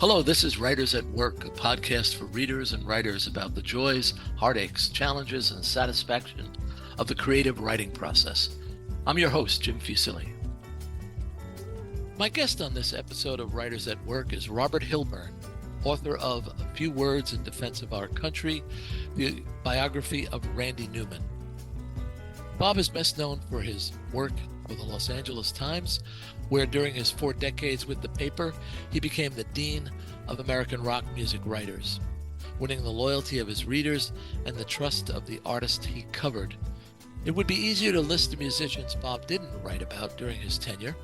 Hello, this is Writers at Work, a podcast for readers and writers about the joys, heartaches, challenges, and satisfaction of the creative writing process. I'm your host, Jim Fusilli. My guest on this episode of Writers at Work is Robert Hilburn, author of A Few Words in Defense of Our Country, the biography of Randy Newman. Bob is best known for his work for the Los Angeles Times, where during his 4 decades with the paper, he became the Dean of American rock music writers, winning the loyalty of his readers and the trust of the artists he covered. It would be easier to list the musicians Bob didn't write about during his tenure.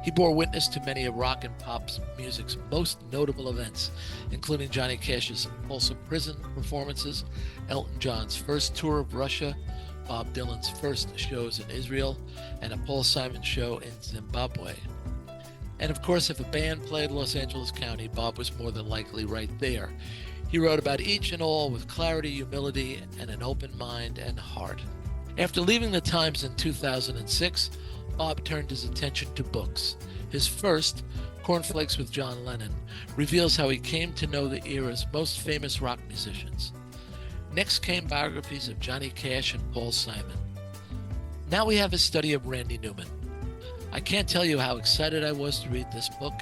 He bore witness to many of rock and pop music's most notable events, including Johnny Cash's Folsom prison performances, Elton John's first tour of Russia, Bob Dylan's first shows in Israel, and a Paul Simon show in Zimbabwe. And of course, if a band played Los Angeles County, Bob was more than likely right there. He wrote about each and all with clarity, humility, and an open mind and heart. After leaving the Times in 2006, Bob turned his attention to books. His first, Cornflakes with John Lennon, reveals how he came to know the era's most famous rock musicians. Next came biographies of Johnny Cash and Paul Simon. Now we have his study of Randy Newman. I can't tell you how excited I was to read this book.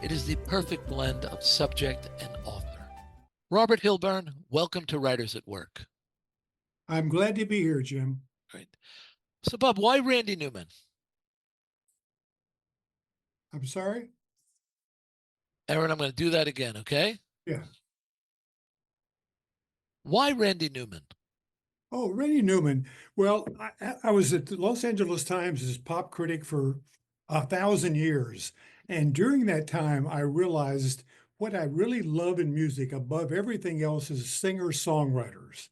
It is the perfect blend of subject and author. Robert Hilburn, welcome to Writers at Work. I'm glad to be here, Jim. Great. So, Bob, why Randy Newman? I'm sorry? Aaron, I'm going to do that again, okay? Yeah. Why Randy Newman? Oh, Randy Newman. Well, I was at the Los Angeles Times as pop critic for 1,000 years. And during that time, I realized what I really love in music above everything else is singer-songwriters.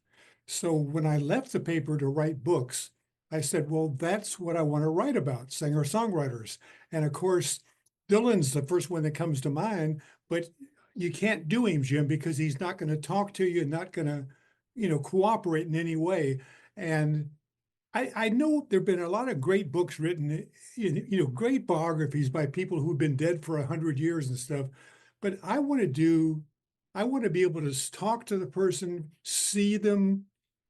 So when I left the paper to write books, I said, well, that's what I want to write about, singer-songwriters. And of course, Dylan's the first one that comes to mind, but you can't do him, Jim, because he's not going to talk to you, not going to, cooperate in any way. And I know there've been a lot of great books written, great biographies by people who've been dead for 100 years and stuff. But I want to be able to talk to the person, see them,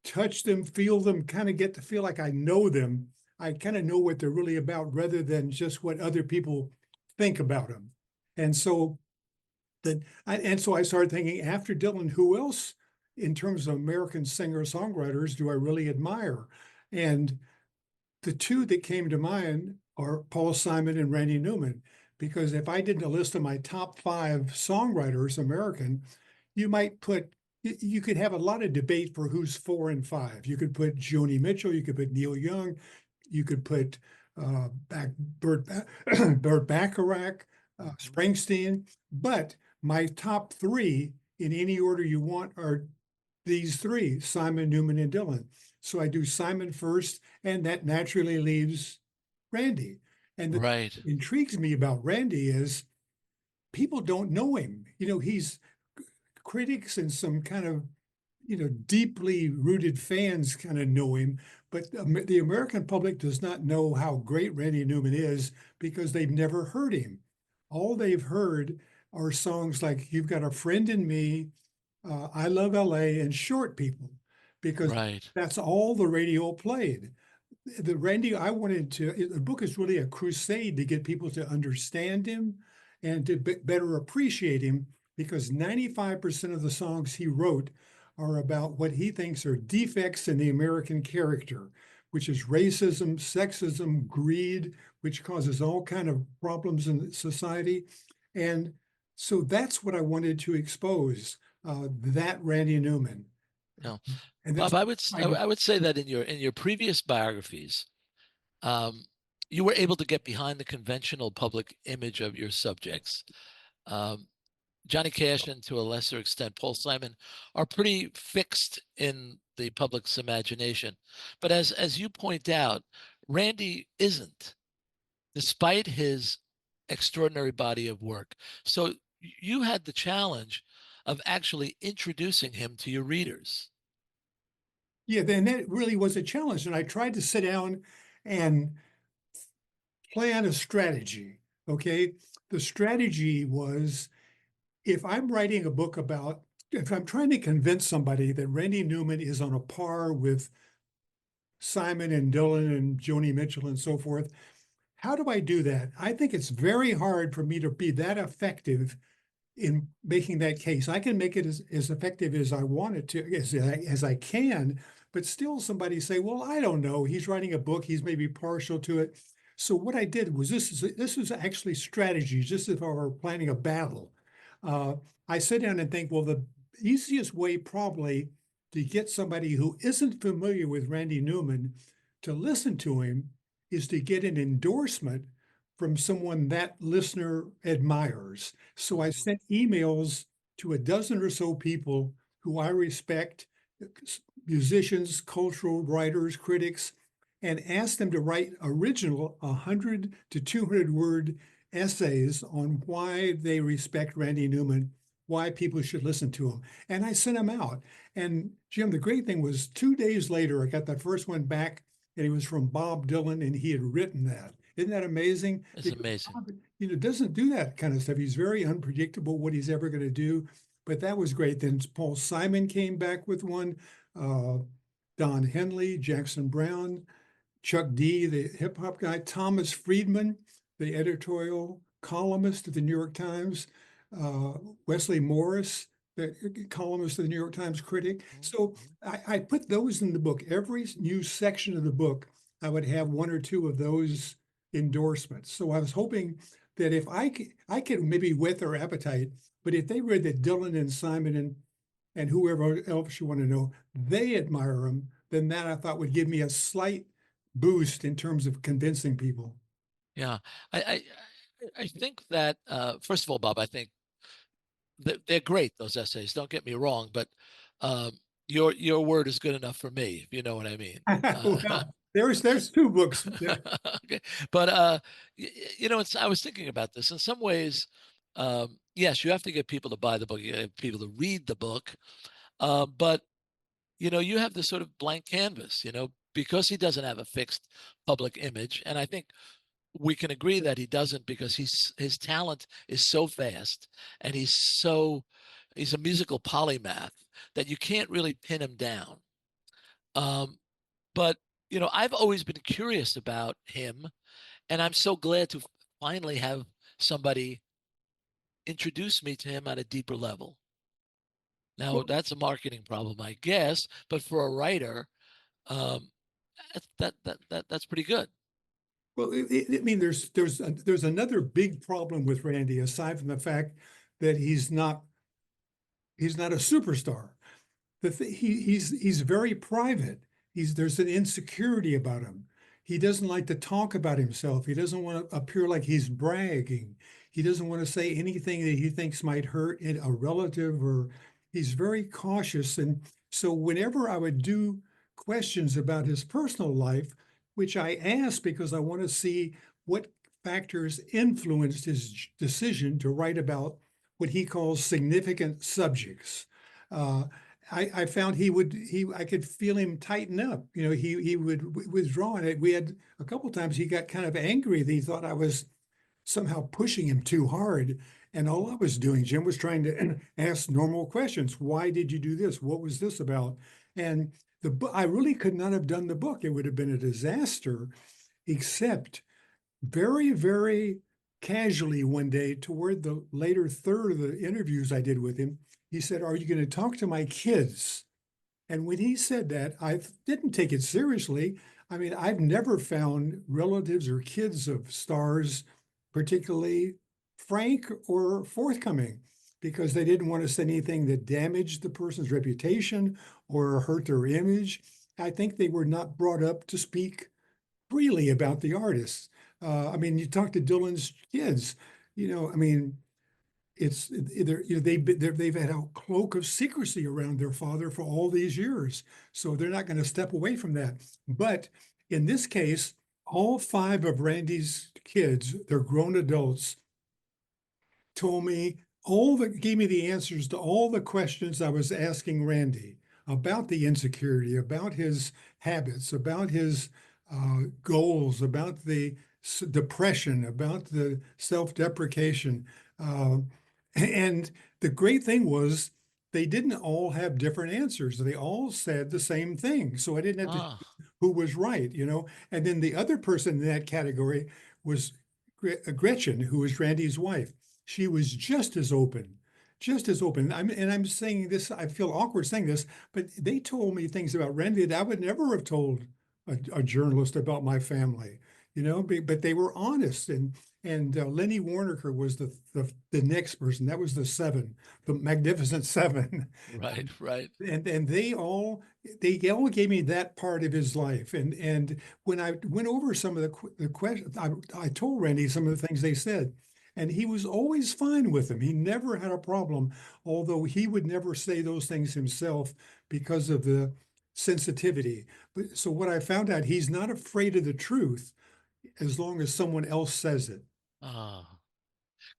touch them, feel them, kind of get to feel like I know them. I kind of know what they're really about rather than just what other people think about them. And so I started thinking, after Dylan, who else in terms of American singer-songwriters do I really admire? And the two that came to mind are Paul Simon and Randy Newman, because if I did a list of my top 5 songwriters, American, you could have a lot of debate for who's 4 and 5. You could put Joni Mitchell, you could put Neil Young, you could put Burt Bacharach, Springsteen, but my top 3 in any order you want are these 3, Simon, Newman, and Dylan. So I do Simon first, and that naturally leaves Randy. And what intrigues me about Randy is people don't know him. He's critics and some kind of, deeply rooted fans kind of know him, but the American public does not know how great Randy Newman is because they've never heard him. All they've heard are songs like You've Got a Friend in Me, I Love LA, and Short People, because that's all the radio played. The book is really a crusade to get people to understand him and to better appreciate him, because 95% of the songs he wrote are about what he thinks are defects in the American character, which is racism, sexism, greed, which causes all kind of problems in society. And so that's what I wanted to expose, that Randy Newman. No, Bob, I would say that in your previous biographies, you were able to get behind the conventional public image of your subjects. Johnny Cash and to a lesser extent Paul Simon are pretty fixed in the public's imagination. But as you point out, Randy isn't, despite his extraordinary body of work. So you had the challenge of actually introducing him to your readers. Yeah, then that really was a challenge. And I tried to sit down and plan a strategy, okay? The strategy was if I'm writing a book about, if I'm trying to convince somebody that Randy Newman is on a par with Simon and Dylan and Joni Mitchell and so forth, how do I do that? I think it's very hard for me to be that effective in making that case. I can make it as effective as I want it to, as I can, but still somebody say, well, I don't know. He's writing a book. He's maybe partial to it. So what I did was this is actually strategy, just if I were planning a battle. Uh, I sit down and think, well, the easiest way probably to get somebody who isn't familiar with Randy Newman to listen to him is to get an endorsement from someone that listener admires. So I sent emails to a dozen or so people who I respect, musicians, cultural writers, critics, and asked them to write original 100 to 200 word essays on why they respect Randy Newman, why people should listen to him. And I sent them out. And Jim, the great thing was 2 days later, I got that first one back, and it was from Bob Dylan, and he had written that. Isn't that amazing? It's Because amazing. Bob, doesn't do that kind of stuff. He's very unpredictable what he's ever going to do. But that was great. Then Paul Simon came back with one, uh, Don Henley, Jackson Brown, Chuck D, the hip hop guy, Thomas Friedman, the editorial columnist at the New York Times, uh, Wesley Morris, the columnist of the New York Times critic. So I put those in the book. Every new section of the book, I would have one or two of those endorsements. So I was hoping that if I could maybe whet their appetite, but if they read that Dylan and Simon and whoever else you want to know, they admire him, then that I thought would give me a slight boost in terms of convincing people. Yeah, I I, I think that first of all, Bob, I think they're great, those essays. Don't get me wrong, but um, your word is good enough for me, if you know what I mean. Well, there's two books. Yeah. Okay, but it's I was thinking about this in some ways. Yes, you have to get people to buy the book. You have people to read the book, but you have this sort of blank canvas. Because he doesn't have a fixed public image, and I think we can agree that he doesn't because his talent is so vast and he's a musical polymath that you can't really pin him down. Um, but I've always been curious about him, and I'm so glad to finally have somebody introduce me to him at a deeper level. Now Well, that's a marketing problem, I guess, but for a writer, um, that's pretty good. I mean, there's another big problem with Randy, aside from the fact that he's not a superstar. He's very private. There's an insecurity about him. He doesn't like to talk about himself. He doesn't want to appear like he's bragging. He doesn't want to say anything that he thinks might hurt a relative, or he's very cautious. And so whenever I would do questions about his personal life, which I ask because I want to see what factors influenced his decision to write about what he calls significant subjects. Uh, I found I could feel him tighten up. He would withdraw, and we had a couple times he got kind of angry that he thought I was somehow pushing him too hard. And all I was doing, Jim, was trying to ask normal questions. Why did you do this? What was this about? And the book, I really could not have done the book. It would have been a disaster, except very, very casually one day toward the later third of the interviews I did with him, he said, "Are you going to talk to my kids?" And when he said that, I didn't take it seriously. I mean, I've never found relatives or kids of stars particularly frank or forthcoming because they didn't want to say anything that damaged the person's reputation or hurt their image. I think they were not brought up to speak freely about the artists. I mean, you talk to Dylan's kids, I mean, they've had a cloak of secrecy around their father for all these years, so they're not going to step away from that. But in this case, all five of Randy's kids, they're grown adults, told me gave me the answers to all the questions I was asking Randy about the insecurity, about his habits, about his goals, about the depression, about the self-deprecation. Uh, And the great thing was they didn't all have different answers. They all said the same thing. So I didn't have to Ah, choose who was right, you know. And then the other person in that category was Gretchen, who was Randy's wife. She was just as open, just as open. And I'm saying this, I feel awkward saying this, but they told me things about Randy that I would never have told a journalist about my family, you know, but they were honest. And Lenny Waronker was the next person. That was the seven, the Magnificent Seven. right, right. And they all gave me that part of his life. And when I went over some of the questions, I told Randy some of the things they said, and he was always fine with them. He never had a problem, although he would never say those things himself because of the sensitivity. But so what I found out, he's not afraid of the truth as long as someone else says it. Ah,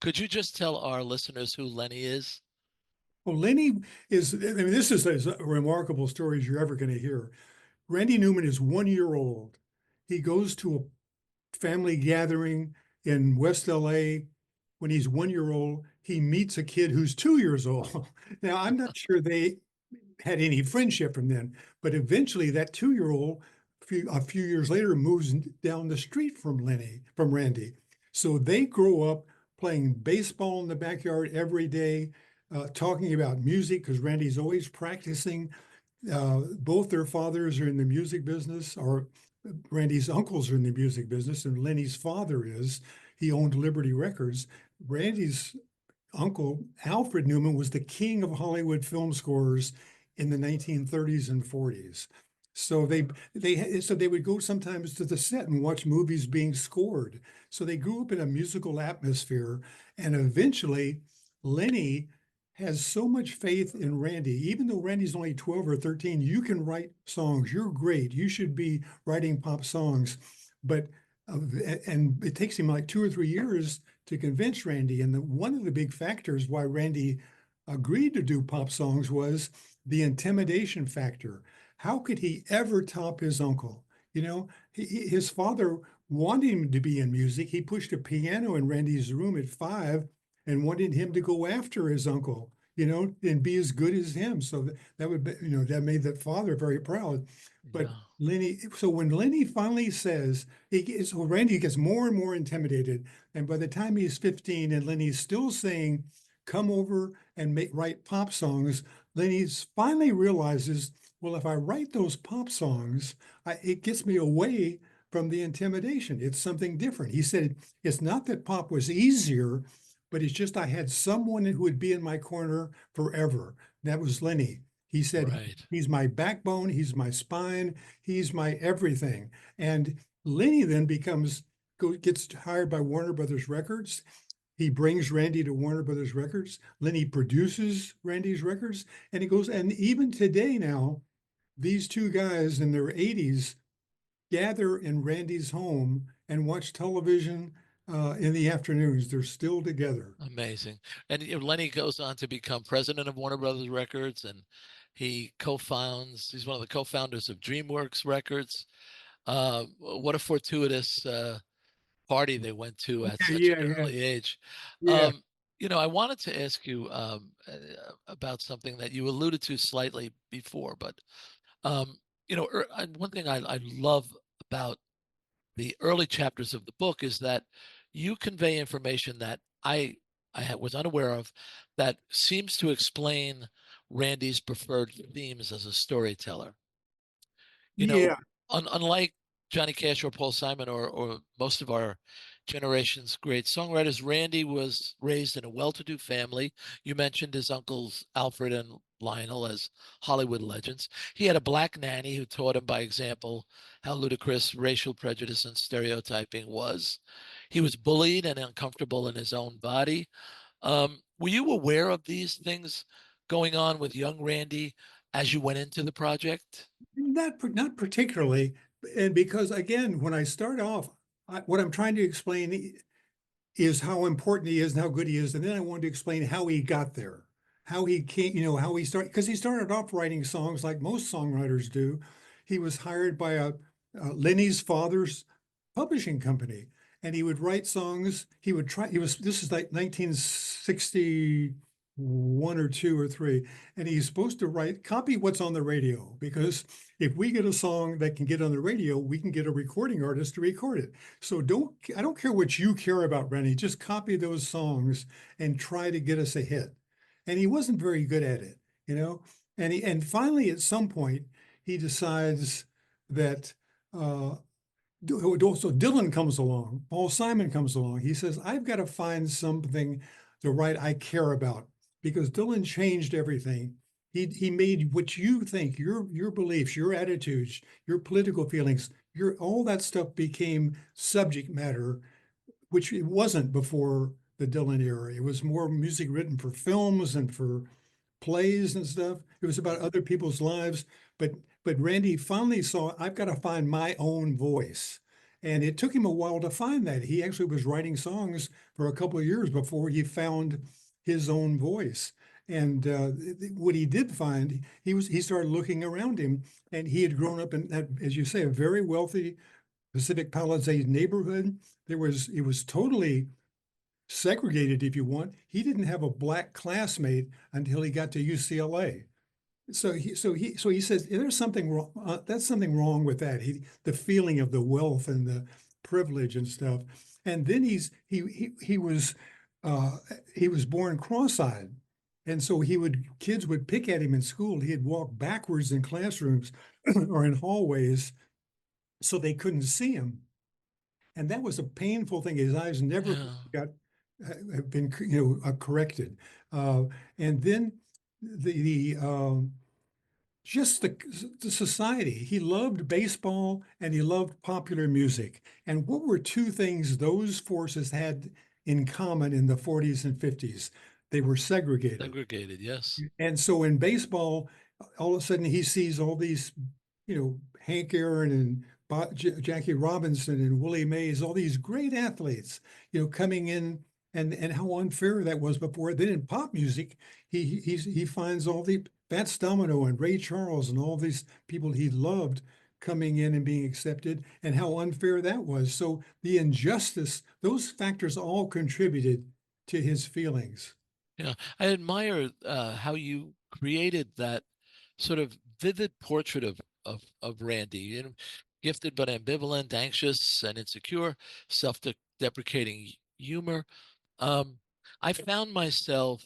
could you just tell our listeners who Lenny is? Well, Lenny is, I mean, this is as remarkable story as you're ever going to hear. Randy Newman is 1 year old. He goes to a family gathering in West LA when he's 1 year old. He meets a kid who's 2 years old. Now, I'm not sure they had any friendship from then, but eventually that 2 year old, a few years later, moves down the street from Randy. So they grow up playing baseball in the backyard every day, talking about music because Randy's always practicing. Both their fathers are in the music business, or Randy's uncles are in the music business, and Lenny's father is. He owned Liberty Records. Randy's uncle, Alfred Newman, was the king of Hollywood film scorers in the 1930s and 40s. So they would go sometimes to the set and watch movies being scored. So they grew up in a musical atmosphere, and eventually Lenny has so much faith in Randy. Even though Randy's only 12 or 13, you can write songs. You're great. You should be writing pop songs. But and it takes him like 2 or 3 years to convince Randy. And one of the big factors why Randy agreed to do pop songs was the intimidation factor. How could he ever top his uncle? You know, his father wanted him to be in music. He pushed a piano in Randy's room at 5 and wanted him to go after his uncle, you know, and be as good as him. So that would be, you know, that made that father very proud. But Yeah, So when Lenny finally says, so Randy gets more and more intimidated. And by the time he's 15 and Lenny's still saying, come over and write pop songs, Lenny finally realizes, well, if I write those pop songs, it gets me away from the intimidation. It's something different. He said, it's not that pop was easier, but it's just I had someone who would be in my corner forever. That was Lenny. He said, right. he's my backbone, he's my spine, he's my everything. And Lenny then gets hired by Warner Brothers Records. He brings Randy to Warner Brothers Records. Lenny produces Randy's records. And he goes, and even today now, these two guys in their 80s gather in Randy's home and watch television in the afternoons. They're still together. Amazing. And Lenny goes on to become president of Warner Brothers Records, and he's one of the co-founders of DreamWorks Records. What a fortuitous party they went to at Yeah, such an yeah, yeah, early age. yeah. Um, I wanted to ask you about something that you alluded to slightly before, but um, one thing I love about the early chapters of the book is that you convey information that was unaware of that seems to explain Randy's preferred themes as a storyteller. You know, Yeah, unlike Johnny Cash or Paul Simon or most of our generation's great songwriters, Randy was raised in a well-to-do family. You mentioned his uncles Alfred and Lionel as Hollywood legends. He had a black nanny who taught him by example how ludicrous racial prejudice and stereotyping was. He was bullied and uncomfortable in his own body. Were you aware of these things going on with young Randy as you went into the project? not particularly. And because again, when I start off, what I'm trying to explain is how important he is and how good he is. And then I wanted to explain how he got there, how he came, you know, how he started, because he started off writing songs like most songwriters do. He was hired by Lenny's father's publishing company. and he would write songs. This is like 1961 or two or three, and he's supposed to copy what's on the radio, because if we get a song that can get on the radio, we can get a recording artist to record it. So I don't care what you care about, Rennie, just copy those songs and try to get us a hit. And he wasn't very good at it, you know? And finally, at some point, he decides that, so Dylan comes along, Paul Simon comes along. He says, I've got to find something to write I care about, because Dylan changed everything. He made what you think, your beliefs, your attitudes, your political feelings, all that stuff became subject matter, which it wasn't before the Dylan era. It was more music written for films and for plays and stuff. It was about other people's lives. But Randy finally saw, I've got to find my own voice. And it took him a while to find that. He actually was writing songs for a couple of years before he found his own voice. And what he did find, he started looking around him, and he had grown up in that, as you say, a very wealthy Pacific Palisades neighborhood. It was totally segregated, if you want. He didn't have a black classmate until he got to UCLA. So he says there's something wrong. That's something wrong with that. The feeling of the wealth and the privilege and stuff. And then he was born cross-eyed, and so kids would pick at him in school. He'd walk backwards in classrooms or in hallways, so they couldn't see him. And that was a painful thing. His eyes never have been corrected. And then just the society. He loved baseball and he loved popular music. And what were two things those forces had in common in the 40s and 50s? They were segregated. Segregated, yes. And so in baseball, all of a sudden he sees all these, Hank Aaron and Jackie Robinson and Willie Mays, all these great athletes, coming in, and how unfair that was before. Then in pop music, he finds all the Fats Domino and Ray Charles and all these people he loved coming in and being accepted, and how unfair that was. So the injustice, those factors all contributed to his feelings. Yeah, I admire how you created that sort of vivid portrait of Randy, gifted but ambivalent, anxious and insecure, self-deprecating humor. I found myself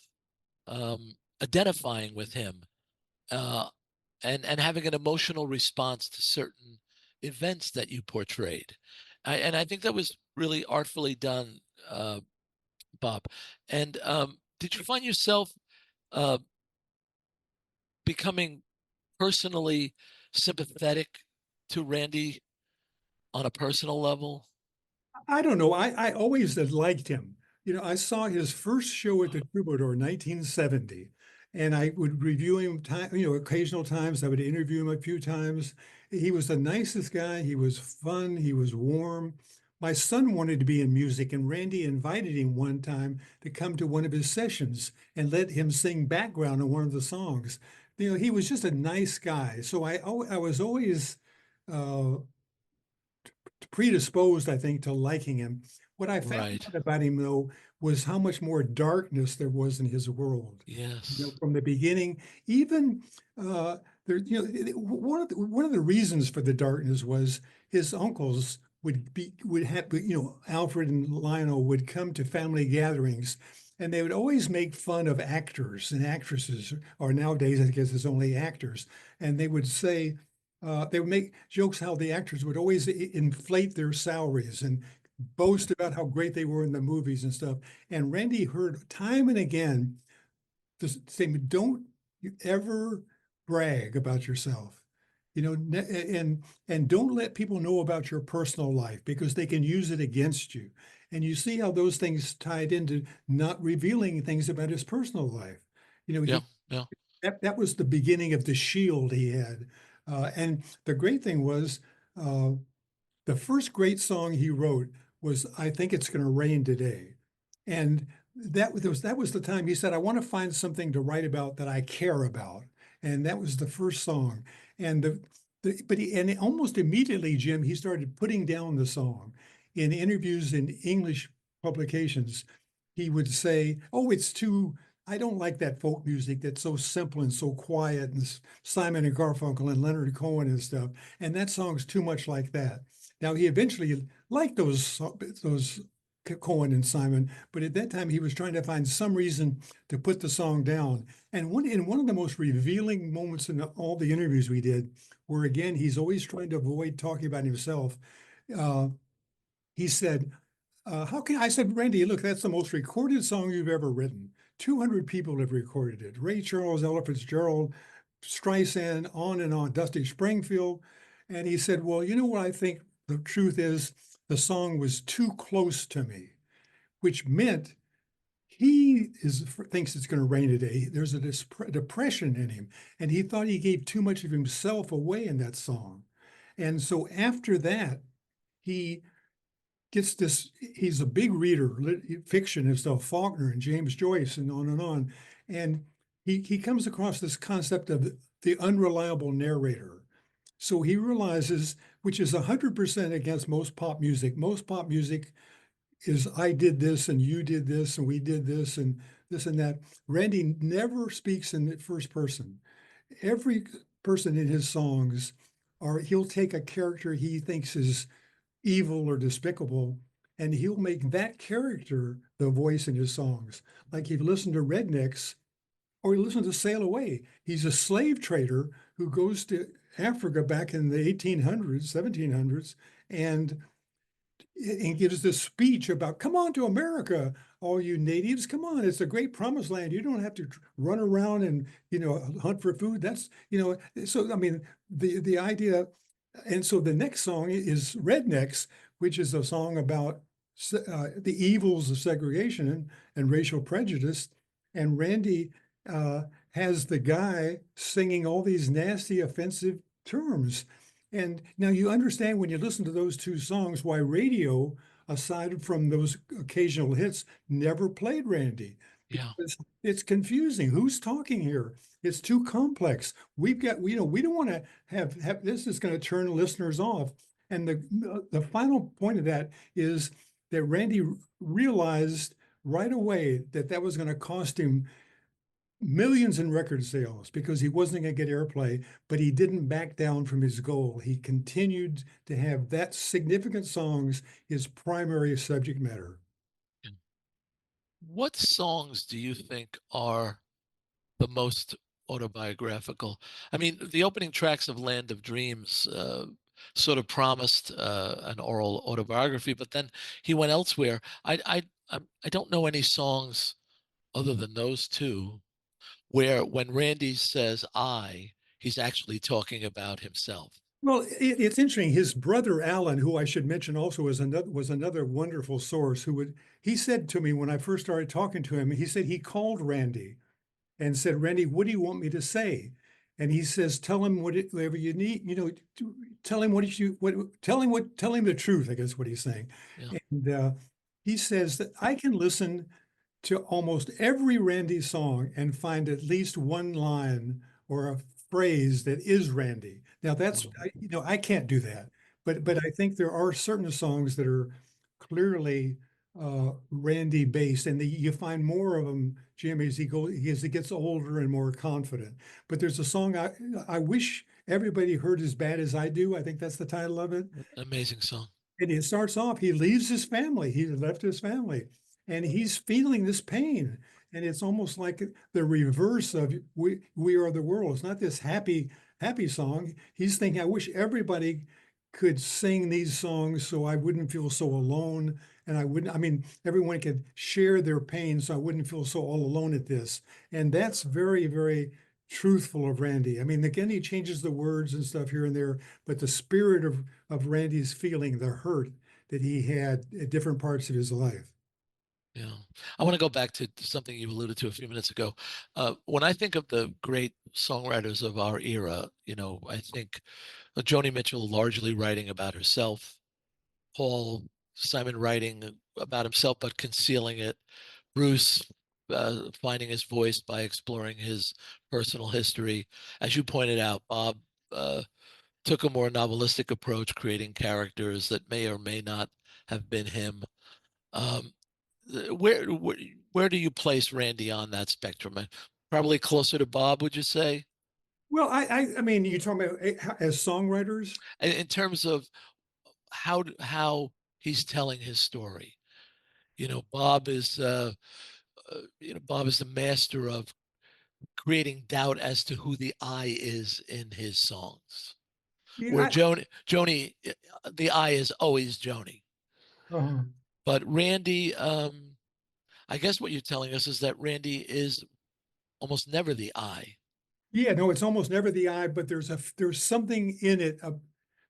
identifying with him uh, and having an emotional response to certain events that you portrayed. And I think that was really artfully done, Bob. And did you find yourself uh, becoming personally sympathetic to Randy on a personal level? I don't know. I always had liked him. I saw his first show at the Troubadour in 1970, and I would review him occasional times. I would interview him a few times. He was the nicest guy. He was fun. He was warm. My son wanted to be in music, and Randy invited him one time to come to one of his sessions and let him sing background on one of the songs. He was just a nice guy. So I was always uh, predisposed, I think, to liking him. What I found Right. out about him, though, was how much more darkness there was in his world. Yes. From the beginning, even there, one of the reasons for the darkness was his uncles would have, Alfred and Lionel would come to family gatherings, and they would always make fun of actors and actresses, or nowadays I guess it's only actors, and they would say, they would make jokes how the actors would always inflate their salaries and boast about how great they were in the movies and stuff. And Randy heard time and again the statement, don't you ever brag about yourself, and don't let people know about your personal life, because they can use it against you. And you see how those things tied into not revealing things about his personal life. Yeah. Yeah. That was the beginning of the shield he had. And the great thing was, the first great song he wrote was "I Think It's Gonna Rain Today." And that was the time he said, I want to find something to write about that I care about. And that was the first song. And almost immediately, Jim, he started putting down the song. in interviews in English publications, he would say, "Oh, I don't like that folk music that's so simple and so quiet, and Simon and Garfunkel and Leonard Cohen and stuff. And that song's too much like that." Now he eventually liked those Cohen and Simon, but at that time he was trying to find some reason to put the song down. And one of the most revealing moments in all the interviews we did, where again he's always trying to avoid talking about himself. Uh, he said, "How can I said, Randy, look, that's the most recorded song you've ever written. 200 people have recorded it. Ray Charles, Ella Fitzgerald, Streisand, on and on, Dusty Springfield." And he said, "Well, you know what I think the truth is? The song was too close to me," which meant thinks it's going to rain today. There's a depression in him, and he thought he gave too much of himself away in that song. And so after that, he gets this, he's a big reader, fiction and stuff, Faulkner and James Joyce and on and on. And he comes across this concept of the unreliable narrator. So he realizes, which is 100% against most pop music. Most pop music is I did this and you did this and we did this and that. Randy never speaks in the first person. Every person in his songs he'll take a character he thinks is evil or despicable, and he'll make that character the voice in his songs. Like if you listen to Rednecks or you listen to Sail Away, he's a slave trader who goes to Africa back in the 1800s, 1700s, and gives this speech about, "Come on to America, all you natives, come on, it's a great promised land. You don't have to run around and, hunt for food." That's, so, I mean, the idea. And so the next song is Rednecks, which is a song about the evils of segregation and racial prejudice. And Randy has the guy singing all these nasty, offensive terms. And now you understand when you listen to those two songs why radio, aside from those occasional hits, never played Randy. Yeah. Because it's confusing. Who's talking here? It's too complex. We don't want to have this is going to turn listeners off. And the final point of that is that Randy realized right away that was going to cost him millions in record sales because he wasn't going to get airplay, but he didn't back down from his goal. He continued to have that significant songs his primary subject matter. What songs do you think are the most autobiographical? I mean, the opening tracks of Land of Dreams sort of promised an oral autobiography, but then he went elsewhere. I don't know any songs other than those two where when Randy says "I," he's actually talking about himself. Well, it's interesting. His brother Alan, who I should mention also was another wonderful source, he said to me when I first started talking to him, he said he called Randy and said, "Randy, what do you want me to say?" And he says, "Tell him whatever you need, tell him tell him the truth," I guess what he's saying. Yeah. And he says that I can listen to almost every Randy song and find at least one line or a phrase that is Randy. Now that's, I can't do that, but I think there are certain songs that are clearly Randy based, and you find more of them, Jim, as he gets older and more confident. But there's a song I wish everybody heard as bad as I do. I think that's the title of it. Amazing song. And it starts off, he leaves his family. He left his family and he's feeling this pain. And it's almost like the reverse of we are the world. It's not this happy song. He's thinking, I wish everybody could sing these songs so I wouldn't feel so alone. And everyone could share their pain so I wouldn't feel so all alone at this. And that's very, very truthful of Randy. I mean, again, he changes the words and stuff here and there, but the spirit of Randy's feeling, the hurt that he had at different parts of his life. Yeah. I want to go back to something you alluded to a few minutes ago. When I think of the great songwriters of our era, I think Joni Mitchell largely writing about herself, Paul Simon writing about himself but concealing it, Bruce finding his voice by exploring his personal history. As you pointed out, Bob took a more novelistic approach, creating characters that may or may not have been him. Um, where do you place Randy on that spectrum? Probably closer to Bob, would you say? Well, I mean, you're talking about as songwriters? In terms of how he's telling his story. Bob is the master of creating doubt as to who the I is in his songs. Where Yeah, Joni, the I is always Joni. uh-huh. But Randy, I guess what you're telling us is that Randy is almost never the I. Yeah, no, it's almost never the I, but there's something in it.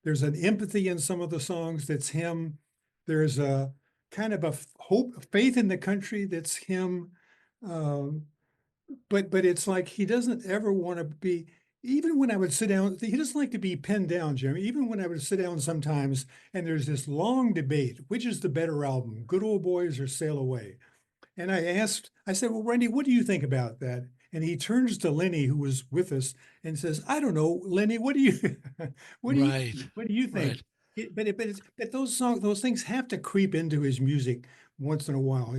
There's an empathy in some of the songs that's him. There's a kind of a hope, faith in the country that's him. Um, but it's like he doesn't ever want to be. Even when I would sit down, he doesn't like to be pinned down, Jimmy. Even when I would sit down sometimes, and there's this long debate, which is the better album, Good Old Boys or Sail Away? And I said, well, Randy, what do you think about that? And he turns to Lenny, who was with us, and says, I don't know, Lenny, what do you, Right, what do you think? right, But those things have to creep into his music once in a while.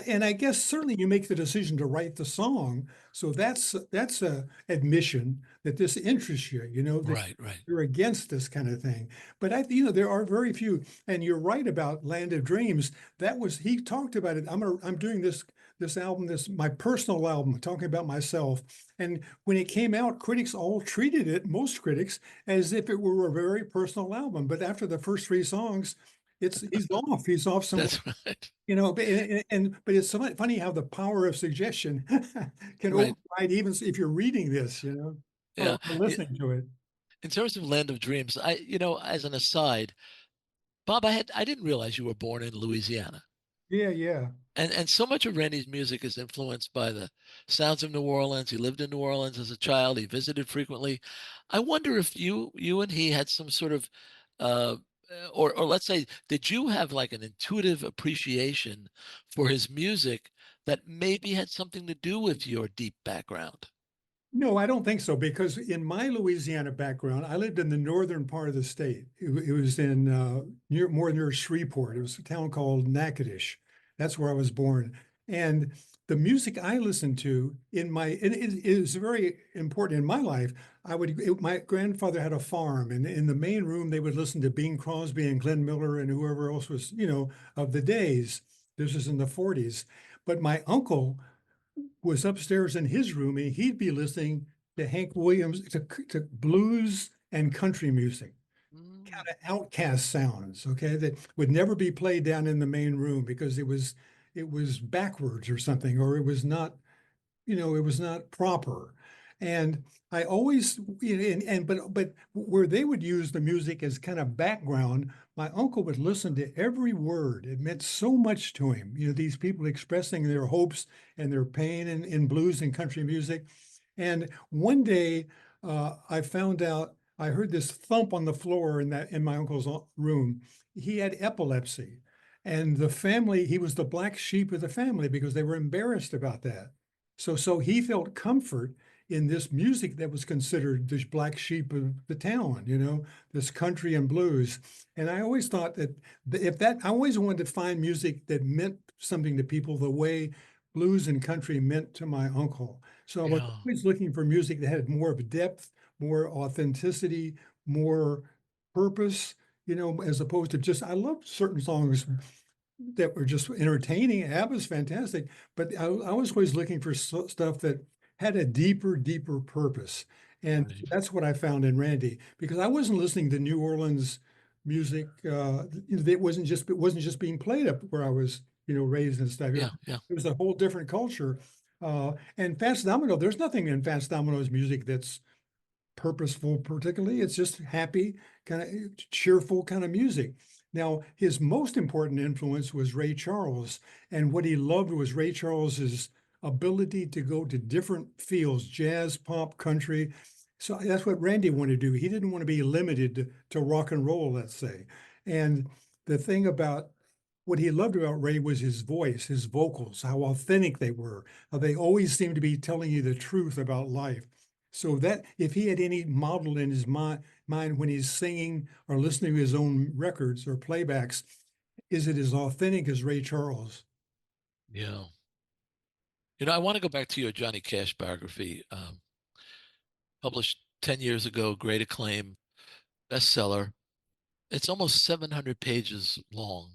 And I guess certainly you make the decision to write the song. So that's a admission that this interests you, that right, right, you're against this kind of thing. But there are very few, and you're right about Land of Dreams. He talked about it. I'm doing this album, this my personal album, talking about myself. And when it came out, critics all treated it, most critics, as if it were a very personal album. But after the first three songs, he's off. He's off somewhere. that's right, But it's so funny how the power of suggestion can right. override even if you're reading this, Yeah. or listening to it. In terms of Land of Dreams, as an aside, Bob, I didn't realize you were born in Louisiana. Yeah, yeah. And so much of Randy's music is influenced by the sounds of New Orleans. He lived in New Orleans as a child. He visited frequently. I wonder if you and he had some sort of uh or let's say, did you have like an intuitive appreciation for his music that maybe had something to do with your deep background? No, I don't think so, because in my Louisiana background, I lived in the northern part of the state. It was in more near Shreveport. It was a town called Natchitoches. That's where I was born. And the music I listened to it is very important in my life. My grandfather had a farm, and in the main room, they would listen to Bing Crosby and Glenn Miller and whoever else was, of the days. This was in the 40s. But my uncle was upstairs in his room, and he'd be listening to Hank Williams, to blues and country music, Mm, kind of outcast sounds, okay, that would never be played down in the main room because it was backwards or something, or it was not proper. And I always, but where they would use the music as kind of background, my uncle would listen to every word. It meant so much to him. These people expressing their hopes and their pain in blues and country music. And one day, I found out, I heard this thump on the floor in my uncle's room. He had epilepsy. And the family, he was the black sheep of the family because they were embarrassed about that. So he felt comfort in this music that was considered the black sheep of the town, this country and blues. And I always thought that I always wanted to find music that meant something to people the way blues and country meant to my uncle. So I was yeah, always looking for music that had more of depth, more authenticity, more purpose, as opposed to just, I love certain songs that were just entertaining. ABBA's fantastic, but I was always looking for stuff that had a deeper purpose. And right. that's what I found in Randy, because I wasn't listening to New Orleans music. It wasn't just being played up where I was, raised and stuff. Yeah, yeah, It was a whole different culture. And Fats Domino, there's nothing in Fats Domino's music that's purposeful, particularly. It's just happy, kind of cheerful kind of music. Now, his most important influence was Ray Charles, and what he loved was Ray Charles's ability to go to different fields, jazz, pop, country. So that's what Randy wanted to do. He didn't want to be limited to rock and roll, let's say. And the thing about what he loved about Ray was his voice, his vocals, how authentic they were, how they always seemed to be telling you the truth about life. So that if he had any model in his mind when he's singing or listening to his own records or playbacks, is it as authentic as Ray Charles? Yeah. I want to go back to your Johnny Cash biography, published 10 years ago, great acclaim, bestseller. It's almost 700 pages long.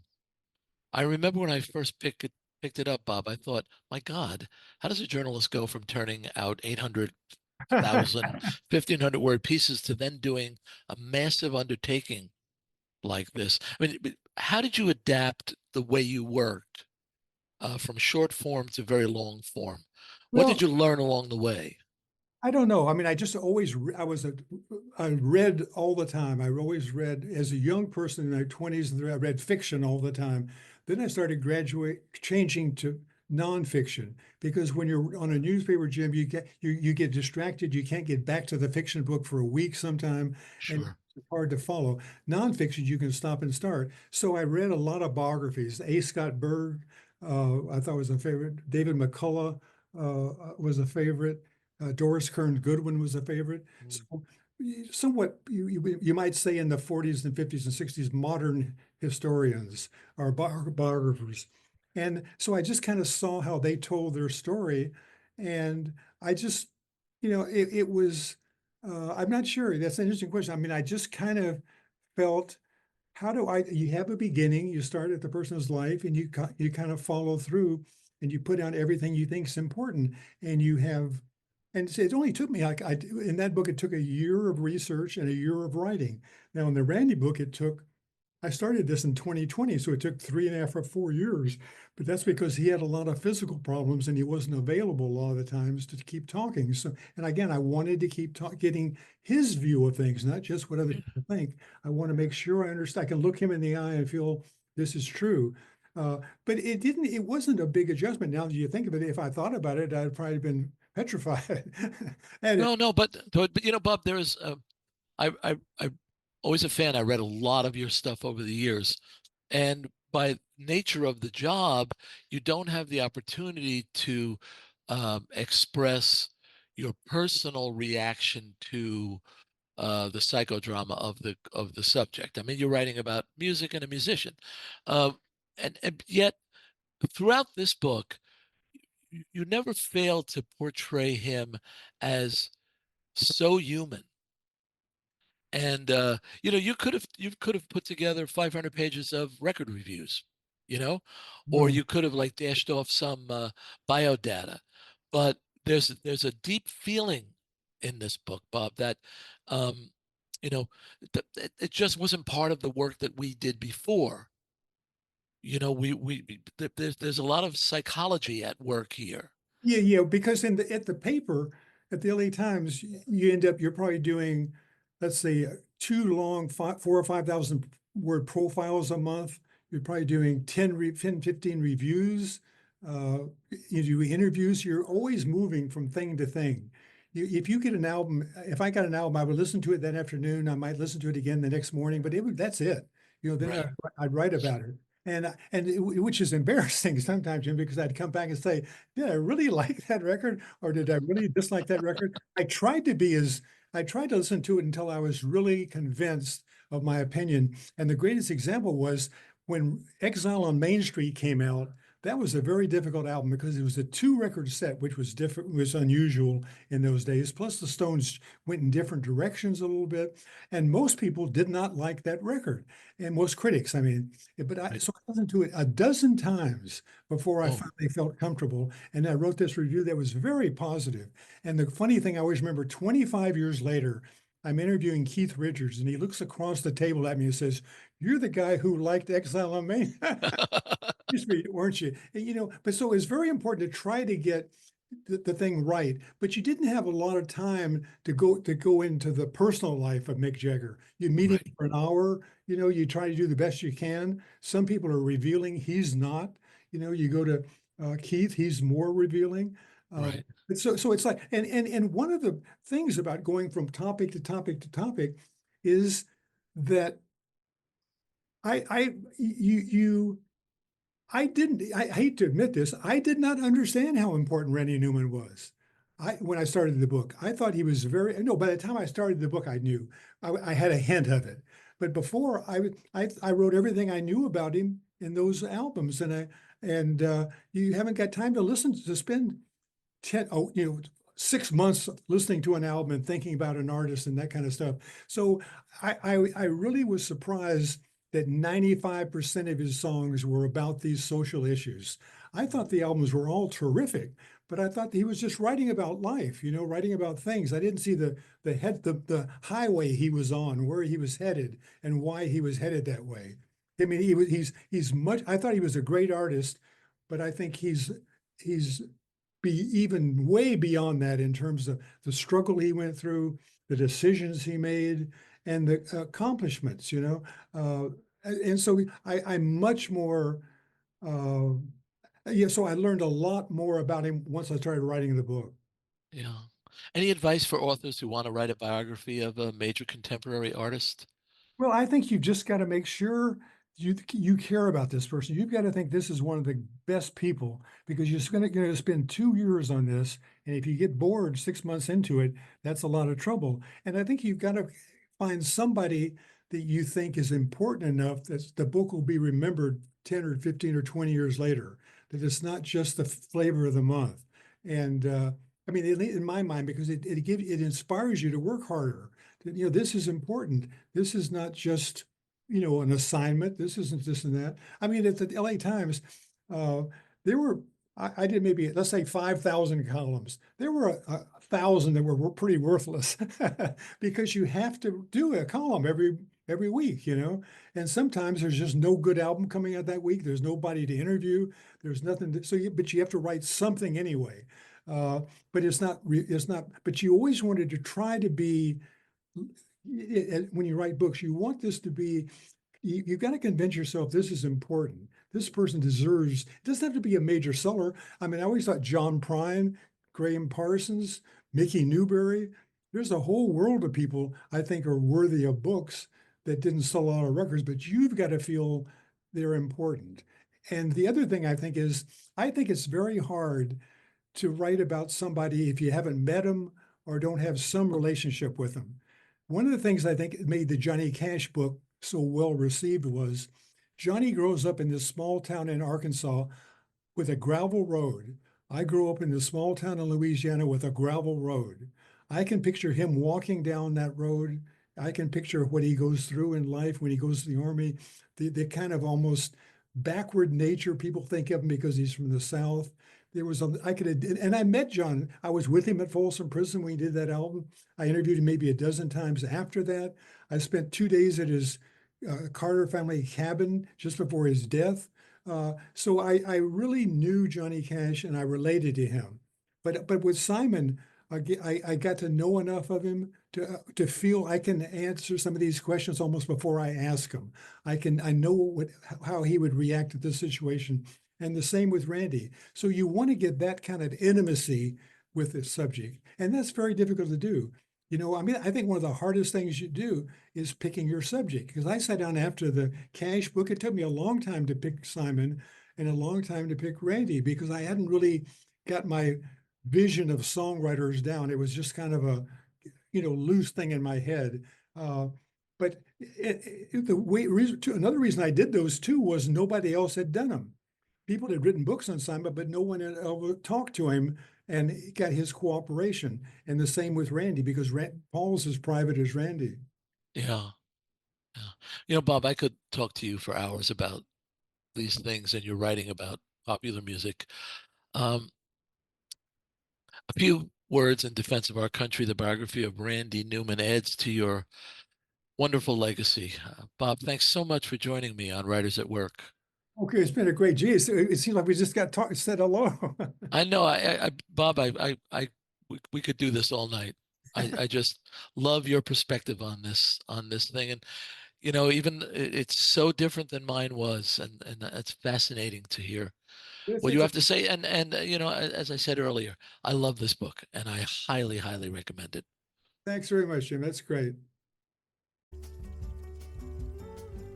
I remember when I first picked it up, Bob, I thought, my God, how does a journalist go from turning out 800,000, 1,500 word pieces to then doing a massive undertaking like this? I mean, how did you adapt the way you worked from short form to very long form? What did Well, you learn along the way? I don't know. I mean, I just always, I read all the time. I always read as a young person in my 20s, I read fiction all the time. Then I started changing to nonfiction because when you're on a newspaper, Jim, you get distracted. You can't get back to the fiction book for a week sometime, and Sure. it's hard to follow. Nonfiction, you can stop and start. So I read a lot of biographies. A. Scott Berg, I thought was a favorite. David McCullough was a favorite. Doris Kearns Goodwin was a favorite. Mm. So somewhat, you might say in the 40s and 50s and 60s, modern historians are biographers. And so I just kind of saw how they told their story. And I just, it was, I'm not sure. That's an interesting question. I mean, I just kind of felt, you have a beginning, you start at the person's life and you kind of follow through and you put down everything you think is important and you have and it only took me in that book, it took a year of research and a year of writing. Now, in the Randy book, I started this in 2020, so it took 3.5 or 4 years. But that's because he had a lot of physical problems and he wasn't available a lot of the times to keep talking. So, and again, I wanted to keep getting his view of things, not just what other Yeah. people think. I want to make sure I understand. I can look him in the eye and feel this is true. But it wasn't a big adjustment. Now that you think of it, if I thought about it, I'd probably been petrified. And No, no, but Bob, there's I'm always a fan. I read a lot of your stuff over the years, and by nature of the job, you don't have the opportunity to express your personal reaction to the psychodrama of the subject. I mean, you're writing about music and a musician, and yet throughout this book, you never fail to portray him as so human. And you could have put together 500 pages of record reviews, or well, you could have like dashed off some bio data. But there's a deep feeling in this book, Bob, that um, you know it just wasn't part of the work that we did before. There's a lot of psychology at work here. yeah, because at the paper at the LA Times, you're probably doing, let's say, two long 4 or 5 thousand word profiles a month. You're probably doing 15 reviews. You do interviews. You're always moving from thing to thing. If you get an album, if I got an album, I would listen to it that afternoon. I might listen to it again the next morning, but that's it. Then Right. I'd write about it. Which is embarrassing sometimes, Jim, because I'd come back and say, did I really like that record or did I really dislike that record? I tried to listen to it until I was really convinced of my opinion. And the greatest example was when Exile on Main Street came out. That was a very difficult album because it was a 2 record set, which was different, was unusual in those days. Plus, the Stones went in different directions a little bit, and most people did not like that record, and most critics. I mean, Right. so I listened to it a dozen times before I Oh. finally felt comfortable. And I wrote this review that was very positive. And the funny thing, I always remember 25 years later, I'm interviewing Keith Richards, and he looks across the table at me and says, "You're the guy who liked Exile on Main." Used to be, weren't you? And, but so it's very important to try to get the thing right, but you didn't have a lot of time to go into the personal life of Mick Jagger. You meet him Right. for an hour, you try to do the best you can. Some people are revealing, he's not. You go to Keith, he's more revealing. Right. So it's like, and one of the things about going from topic to topic to topic is that I you you I hate to admit this, I did not understand how important Randy Newman was. When I started the book, I thought he was no, by the time I started the book, I knew. I had a hint of it. But before I wrote everything I knew about him in those albums, and you haven't got time to spend 6 months listening to an album and thinking about an artist and that kind of stuff. So I really was surprised that 95% of his songs were about these social issues. I thought the albums were all terrific, but I thought he was just writing about life, writing about things. I didn't see the highway he was on, where he was headed, and why he was headed that way. I mean, he's much. I thought he was a great artist, but I think he's be even way beyond that in terms of the struggle he went through, the decisions he made, and the accomplishments. And so I'm much more. So I learned a lot more about him once I started writing the book. Yeah. Any advice for authors who want to write a biography of a major contemporary artist? Well, I think you've just got to make sure you care about this person. You've got to think this is one of the best people, because you're going to spend 2 years on this, and if you get bored 6 months into it, that's a lot of trouble. And I think you've got to find somebody that you think is important enough that the book will be remembered 10 or 15 or 20 years later. That it's not just the flavor of the month. And I mean, in my mind, because it inspires you to work harder. This is important. This is not just, an assignment. This isn't this and that. I mean, at the LA Times, there were, I did maybe, let's say 5,000 columns. There were 1,000 that were pretty worthless because you have to do a column every week, and sometimes there's just no good album coming out that week. There's nobody to interview. There's nothing. But you have to write something anyway. But it's not, but you always wanted to try to be, when you write books, you want this to be, you've got to convince yourself this is important. This person deserves, it doesn't have to be a major seller. I mean, I always thought John Prine, Graham Parsons, Mickey Newberry, there's a whole world of people I think are worthy of books that didn't sell a lot of records, but you've got to feel they're important. And the other thing I think is, I think it's very hard to write about somebody if you haven't met them or don't have some relationship with them. One of the things I think made the Johnny Cash book so well received was Johnny grows up in this small town in Arkansas with a gravel road. I grew up in this small town in Louisiana with a gravel road. I can picture him walking down that road. I can picture what he goes through in life when he goes to the Army, the kind of almost backward nature people think of him because he's from the South. And I met John. I was with him at Folsom Prison when he did that album. I interviewed him maybe a dozen times after that. I spent 2 days at his Carter family cabin just before his death. So I really knew Johnny Cash and I related to him. But with Simon, I got to know enough of him to feel I can answer some of these questions almost before I ask him. I know how he would react to this situation. And the same with Randy. So you want to get that kind of intimacy with the subject. And that's very difficult to do. I mean, I think one of the hardest things you do is picking your subject. Because I sat down after the Cash book. It took me a long time to pick Simon and a long time to pick Randy because I hadn't really got my vision of songwriters down. It was just kind of a, loose thing in my head. But another reason I did those two was nobody else had done them. People had written books on Simon, but no one had ever talked to him and got his cooperation. And the same with Randy, because Paul's as private as Randy. Yeah. Yeah. Bob, I could talk to you for hours about these things and your writing about popular music. A few words in defense of our country, the biography of Randy Newman adds to your wonderful legacy. Bob, thanks so much for joining me on Writers at Work. Okay, it's been a great, geez, it seems like we just said hello. I know, Bob, we could do this all night. I just love your perspective on this thing, and even it's so different than mine was, and it's fascinating to hear what you have to say. And as I said earlier, I love this book, and I highly, highly recommend it. Thanks very much, Jim. That's great.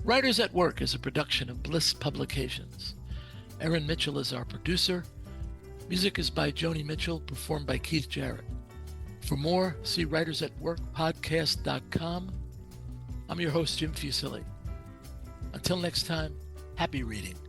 Writers at Work is a production of Bliss Publications. Erin Mitchell is our producer. Music is by Joni Mitchell, performed by Keith Jarrett. For more, see writersatworkpodcast.com. I'm your host, Jim Fusilli. Until next time, Happy reading.